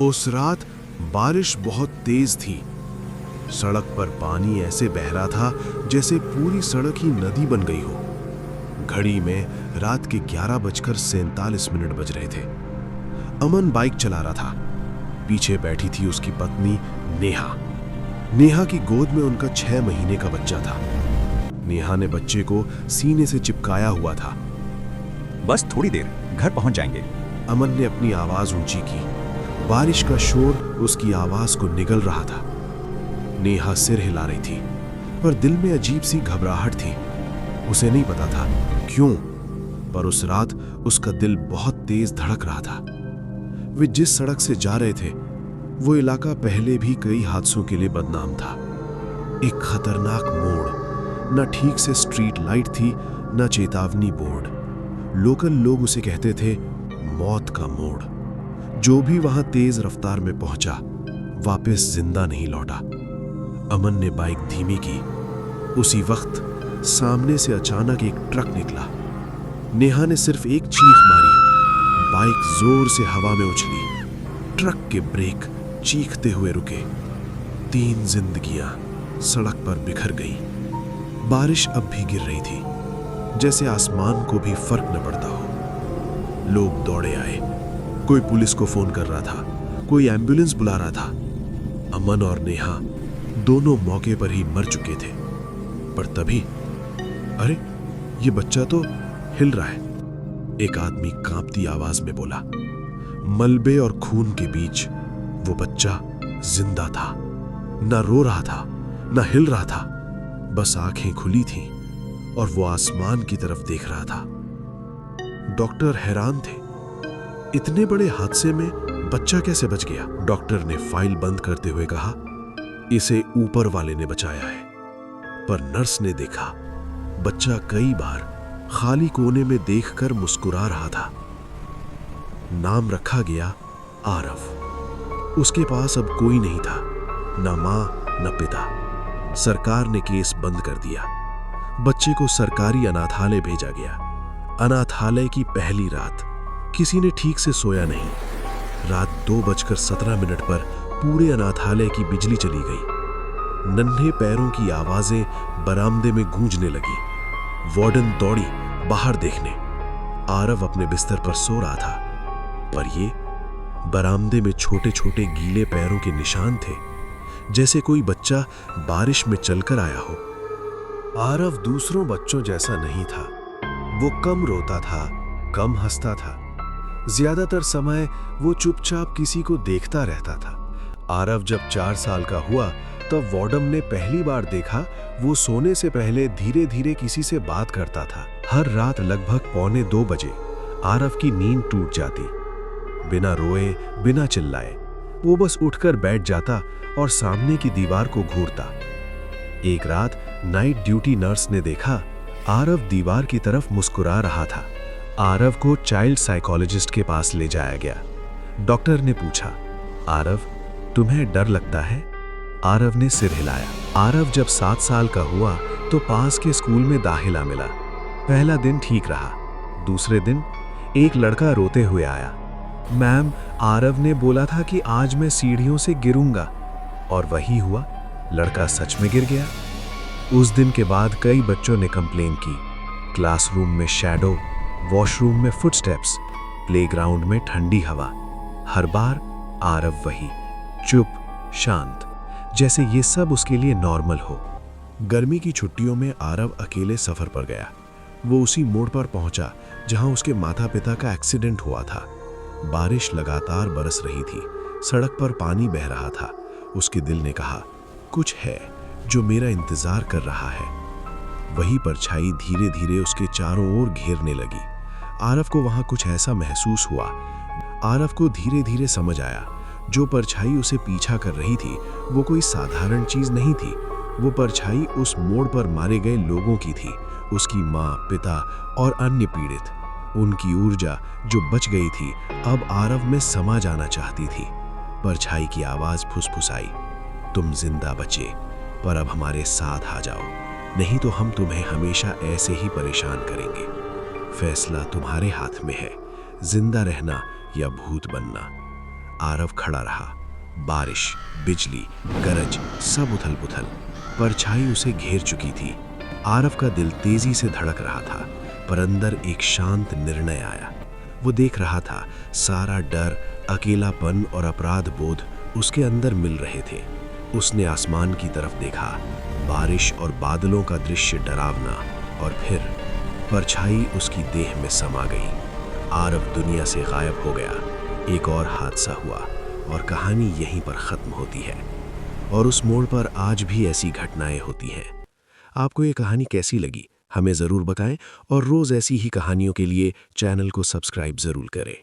उस रात बारिश बहुत तेज थी। सड़क पर पानी ऐसे बह रहा था जैसे पूरी सड़क ही नदी बन गई हो। घड़ी में रात के 11:47 बज रहे थे। अमन बाइक चला रहा था। पीछे बैठी थी उसकी पत्नी नेहा। नेहा की गोद में उनका 6 महीने का बच्चा था। नेहा ने बच्चे को सीने से चिपकाया हुआ था। बस थोड़ी देर, घर पहुंच जाएंगे। अमन ने अपनी आवाज ऊंची की। बारिश का शोर उसकी आवाज को निगल रहा था। नेहा सिर हिला रही थी, पर दिल में अजीब सी घबराहट थी। उसे नहीं पता था क्यों, पर उस रात उसका दिल बहुत तेज धड़क रहा था। वे जिस सड़क से जा रहे थे, वो इलाका पहले भी कई हादसों के लिए बदनाम था। एक खतरनाक मोड़, न ठीक से स्ट्रीट लाइट थी, न चेतावनी बोर्ड। लोकल लोग उसे कहते थे मौत का मोड़। जो भी वहां तेज रफ्तार में पहुंचा, वापस जिंदा नहीं लौटा। अमन ने बाइक धीमी की। उसी वक्त सामने से अचानक एक ट्रक निकला। नेहा ने सिर्फ एक चीख मारी। बाइक जोर से हवा में उछली। ट्रक के ब्रेक चीखते हुए रुके। 3 जिंदगियां सड़क पर बिखर गई। बारिश अब भी गिर रही थी, जैसे आसमान को भी फर्क न पड़ता हो। लोग दौड़े आए। कोई पुलिस को फोन कर रहा था, कोई एम्बुलेंस बुला रहा था। अमन और नेहा दोनों मौके पर ही मर चुके थे। पर तभी, अरे, ये बच्चा तो हिल रहा है। एक आदमी कांपती आवाज में बोला। मलबे और खून के बीच वो बच्चा जिंदा था। न रो रहा था, न हिल रहा था, बस आंखें खुली थीं और वो आसमान की तरफ देख रहा था। डॉक्टर हैरान थे। इतने बड़े हादसे में बच्चा कैसे बच गया? डॉक्टर ने फाइल बंद करते हुए कहा, इसे ऊपर वाले ने बचाया है। पर नर्स ने देखा, बच्चा कई बार खाली कोने में देखकर मुस्कुरा रहा था। नाम रखा गया आरव। उसके पास अब कोई नहीं था, न मां न पिता। सरकार ने केस बंद कर दिया। बच्चे को सरकारी अनाथालय भेजा गया। अनाथालय की पहली रात किसी ने ठीक से सोया नहीं। रात 2:17 पर पूरे अनाथालय की बिजली चली गई। नन्हे पैरों की आवाजें बरामदे में गूंजने लगी। वार्डन दौड़ी बाहर देखने। आरव अपने बिस्तर पर सो रहा था, पर ये बरामदे में छोटे छोटे गीले पैरों के निशान थे, जैसे कोई बच्चा बारिश में चलकर आया हो। आरव दूसरों बच्चों जैसा नहीं था। वो कम रोता था, कम हंसता था। ज्यादातर समय वो चुपचाप किसी को देखता रहता था। आरव जब 4 साल का हुआ, तब वार्डन ने पहली बार देखा वो सोने से पहले धीरे धीरे किसी से बात करता था। हर रात लगभग 1:45 बजे आरव की नींद टूट जाती। बिना रोए, बिना चिल्लाए, वो बस उठकर बैठ जाता और सामने की दीवार को घूरता। एक रात नाइट ड्यूटी नर्स ने देखा, आरव दीवार की तरफ मुस्कुरा रहा था। आरव को चाइल्ड साइकोलॉजिस्ट के पास ले जाया गया। डॉक्टर ने पूछा, आरव, तुम्हें डर लगता है? आरव ने सिर हिलाया। आरव जब 7 साल का हुआ तो पास के स्कूल में दाखिला मिला। पहला दिन ठीक रहा। दूसरे दिन एक लड़का रोते हुए आया। मैम, आरव ने बोला था कि आज मैं सीढ़ियों से गिरूंगा, और वही हुआ। लड़का सच में गिर गया। उस दिन के बाद कई बच्चों ने कंप्लेन की। क्लासरूम में शैडो, वॉशरूम में फुटस्टेप्स, प्लेग्राउंड में ठंडी हवा। हर बार आरव वही, चुप, शांत, जैसे ये सब उसके लिए नॉर्मल हो। गर्मी की छुट्टियों में आरव अकेले सफर पर गया। वो उसी मोड़ पर पहुंचा जहां उसके माता पिता का एक्सीडेंट हुआ था। बारिश लगातार बरस रही थी। सड़क पर पानी बह रहा था। उसके दिल ने कहा, कुछ है जो मेरा इंतजार कर रहा है। वही परछाई धीरे धीरे उसके चारों ओर घेरने लगी। आरव को वहां कुछ ऐसा महसूस हुआ। आरव को धीरे धीरे समझ आया, जो परछाई उसे पीछा कर रही थी वो कोई साधारण चीज नहीं थी। वो परछाई उस मोड़ पर मारे गए लोगों की थी। उसकी माँ, पिता और अन्य पीड़ित। उनकी ऊर्जा जो बच गई थी अब आरव में समा जाना चाहती थी। परछाई की आवाज फुसफुसाई, तुम जिंदा बचे, पर अब हमारे साथ आ जाओ, नहीं तो हम तुम्हें हमेशा ऐसे ही परेशान करेंगे। फैसला तुम्हारे हाथ में है, जिंदा रहना या भूत बनना। आरव खड़ा रहा। बारिश, बिजली, गरज सब उथल पुथल, परछाई उसे घेर चुकी थी। आरव का दिल तेजी से धड़क रहा था, पर अंदर एक शांत निर्णय आया। वो देख रहा था सारा डर, अकेलापन और अपराध बोध उसके अंदर मिल रहे थे। उसने आसमान की तरफ देखा, बारिश और बादलों का दृश्य डरावना, और फिर परछाई उसकी देह में समा गई। आरव दुनिया से गायब हो गया। एक और हादसा हुआ और कहानी यहीं पर खत्म होती है। और उस मोड़ पर आज भी ऐसी घटनाएं होती हैं। आपको ये कहानी कैसी लगी हमें ज़रूर बताएं, और रोज़ ऐसी ही कहानियों के लिए चैनल को सब्सक्राइब ज़रूर करें।